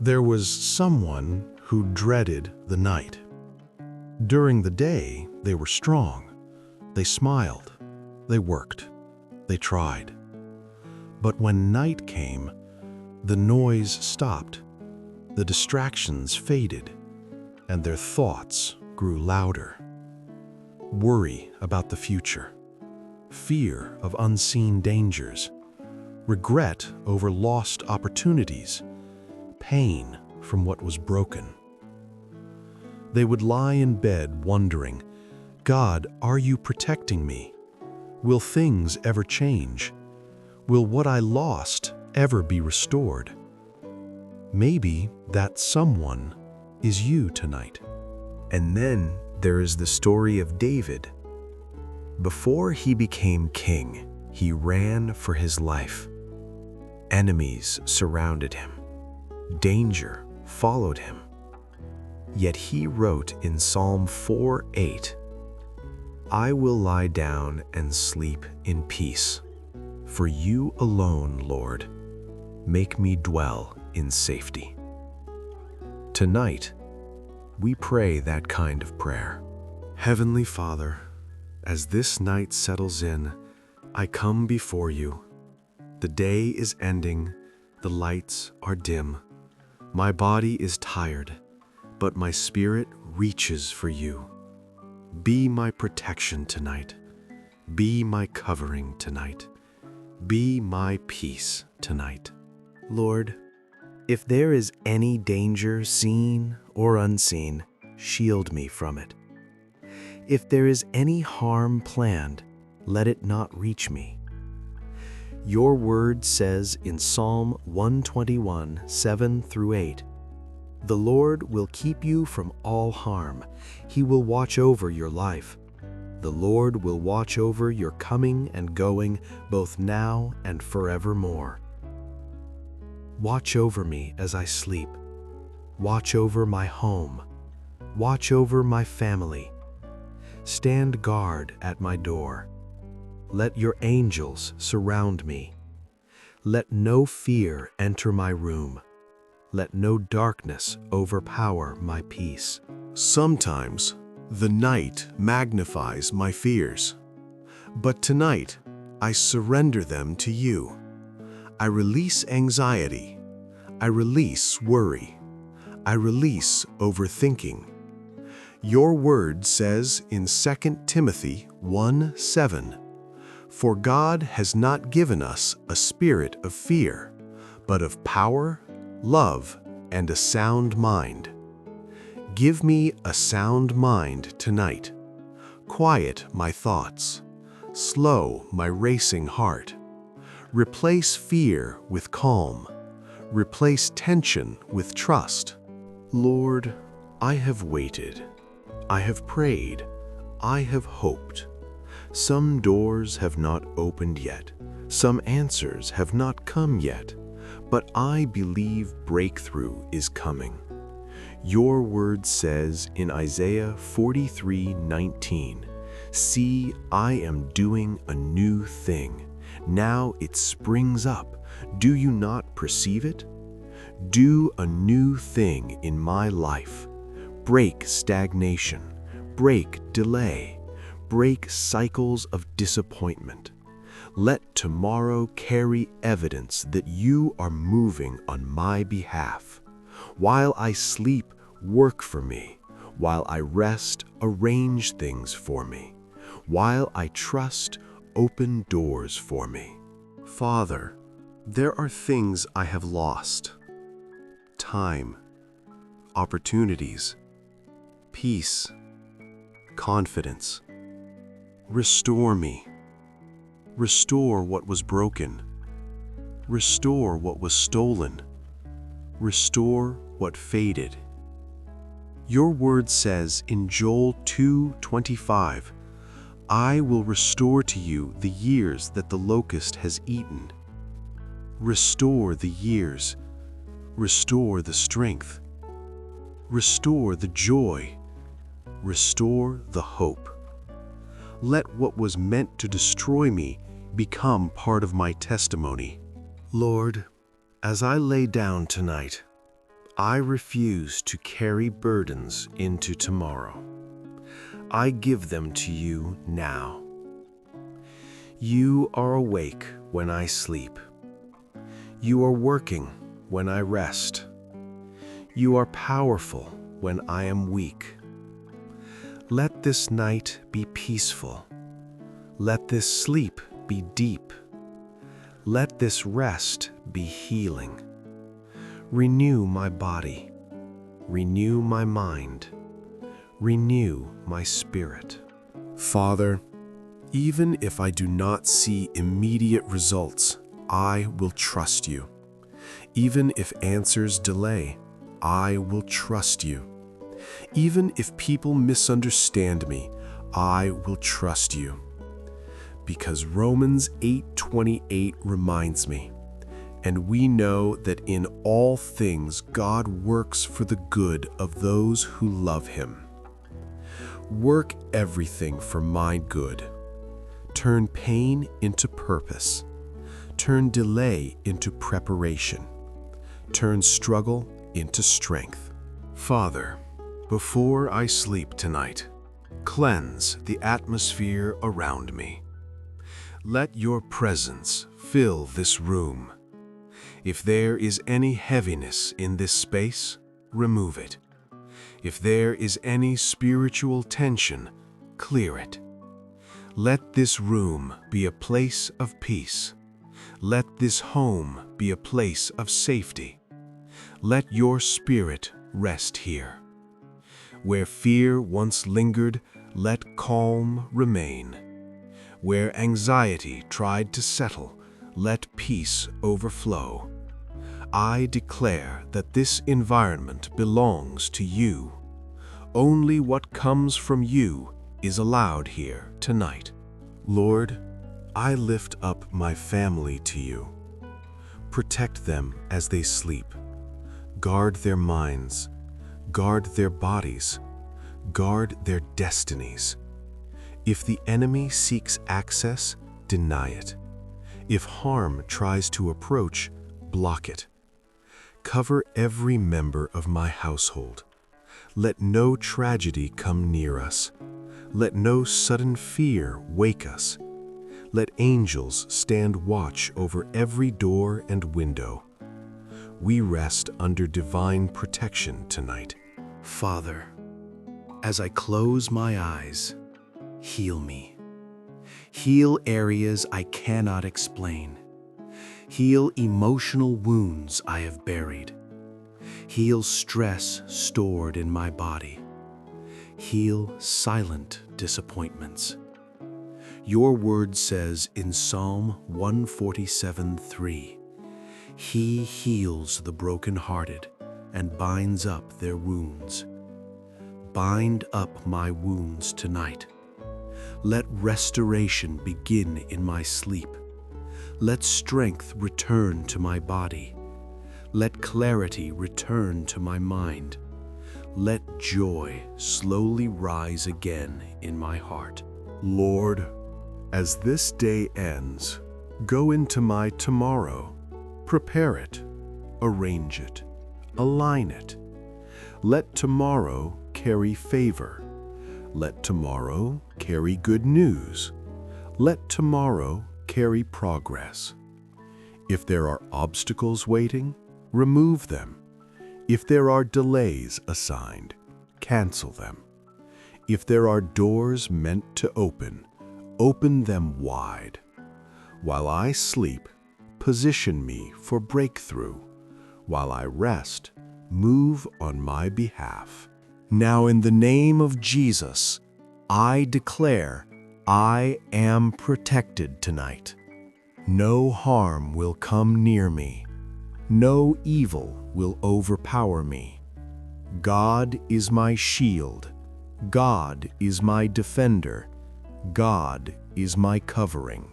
There was someone who dreaded the night. During the day, they were strong. They smiled. They worked. They tried. But when night came, the noise stopped, the distractions faded, and their thoughts grew louder. Worry about the future, fear of unseen dangers, regret over lost opportunities, pain from what was broken. They would lie in bed wondering, God, are you protecting me? Will things ever change? Will what I lost ever be restored? Maybe that someone is you tonight. And then there is the story of David. Before he became king, he ran for his life. Enemies surrounded him. Danger followed him. Yet he wrote in Psalm 4:8, I will lie down and sleep in peace. For you alone, Lord, make me dwell in safety. Tonight, we pray that kind of prayer. Heavenly Father, as this night settles in, I come before you. The day is ending, the lights are dim. My body is tired, but my spirit reaches for you. Be my protection tonight. Be my covering tonight. Be my peace tonight. Lord, if there is any danger seen or unseen, shield me from it. If there is any harm planned, let it not reach me. Your word says in Psalm 121, 7-8, the Lord will keep you from all harm. He will watch over your life. The Lord will watch over your coming and going, both now and forevermore. Watch over me as I sleep. Watch over my home. Watch over my family. Stand guard at my door. Let your angels surround me. Let no fear enter my room. Let no darkness overpower my peace. Sometimes the night magnifies my fears, but tonight I surrender them to you. I release anxiety. I release worry. I release overthinking. Your word says in 2 Timothy 1:7, for God has not given us a spirit of fear, but of power, love, and a sound mind. Give me a sound mind tonight. Quiet my thoughts. Slow my racing heart. Replace fear with calm. Replace tension with trust. Lord, I have waited. I have prayed. I have hoped. Some doors have not opened yet. Some answers have not come yet. But I believe breakthrough is coming. Your word says in Isaiah 43:19, see, I am doing a new thing. Now it springs up. Do you not perceive it? Do a new thing in my life. Break stagnation. Break delay. Break cycles of disappointment. Let tomorrow carry evidence that you are moving on my behalf. While I sleep, work for me. While I rest, arrange things for me. While I trust, open doors for me. Father, there are things I have lost. Time, opportunities, peace, confidence. Restore me. Restore what was broken. Restore what was stolen. Restore what faded. Your word says in Joel 2:25, I will restore to you the years that the locust has eaten. Restore the years. Restore the strength. Restore the joy. Restore the hope. Let what was meant to destroy me become part of my testimony. Lord, as I lay down tonight, I refuse to carry burdens into tomorrow. I give them to you now. You are awake when I sleep. You are working when I rest. You are powerful when I am weak. Let this night be peaceful. Let this sleep be deep. Let this rest be healing. Renew my body. Renew my mind. Renew my spirit. Father, even if I do not see immediate results, I will trust you. Even if answers delay, I will trust you. Even if people misunderstand me, I will trust you. Because Romans 8:28 reminds me, and we know that in all things God works for the good of those who love him. Work everything for my good. Turn pain into purpose. Turn delay into preparation. Turn struggle into strength. Father, before I sleep tonight, cleanse the atmosphere around me. Let your presence fill this room. If there is any heaviness in this space, remove it. If there is any spiritual tension, clear it. Let this room be a place of peace. Let this home be a place of safety. Let your spirit rest here. Where fear once lingered, let calm remain. Where anxiety tried to settle, let peace overflow. I declare that this environment belongs to you. Only what comes from you is allowed here tonight. Lord, I lift up my family to you. Protect them as they sleep. Guard their minds. Guard their bodies. Guard their destinies. If the enemy seeks access, deny it. If harm tries to approach, block it. Cover every member of my household. Let no tragedy come near us. Let no sudden fear wake us. Let angels stand watch over every door and window. We rest under divine protection tonight. Father, as I close my eyes, heal me. Heal areas I cannot explain. Heal emotional wounds I have buried. Heal stress stored in my body. Heal silent disappointments. Your word says in Psalm 147:3, He heals the brokenhearted and binds up their wounds. Bind up my wounds tonight. Let restoration begin in my sleep. Let strength return to my body. Let clarity return to my mind. Let joy slowly rise again in my heart. Lord, as this day ends, go into my tomorrow. Prepare it, arrange it, align it. Let tomorrow carry favor. Let tomorrow carry good news. Let tomorrow carry progress. If there are obstacles waiting, remove them. If there are delays assigned, cancel them. If there are doors meant to open, open them wide. While I sleep, position me for breakthrough. While I rest, move on my behalf. Now in the name of Jesus, I declare I am protected tonight. No harm will come near me. No evil will overpower me. God is my shield. God is my defender. God is my covering.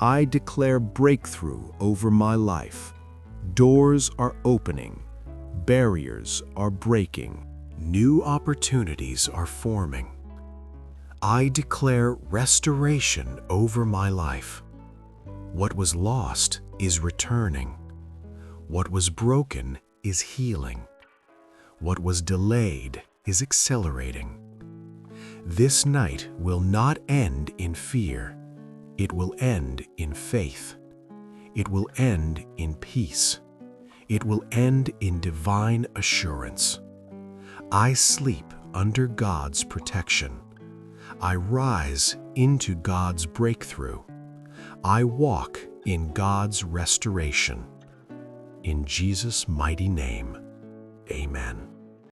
I declare breakthrough over my life. Doors are opening. Barriers are breaking. New opportunities are forming. I declare restoration over my life. What was lost is returning. What was broken is healing. What was delayed is accelerating. This night will not end in fear. It will end in faith. It will end in peace. It will end in divine assurance. I sleep under God's protection. I rise into God's breakthrough. I walk in God's restoration. In Jesus' mighty name, amen.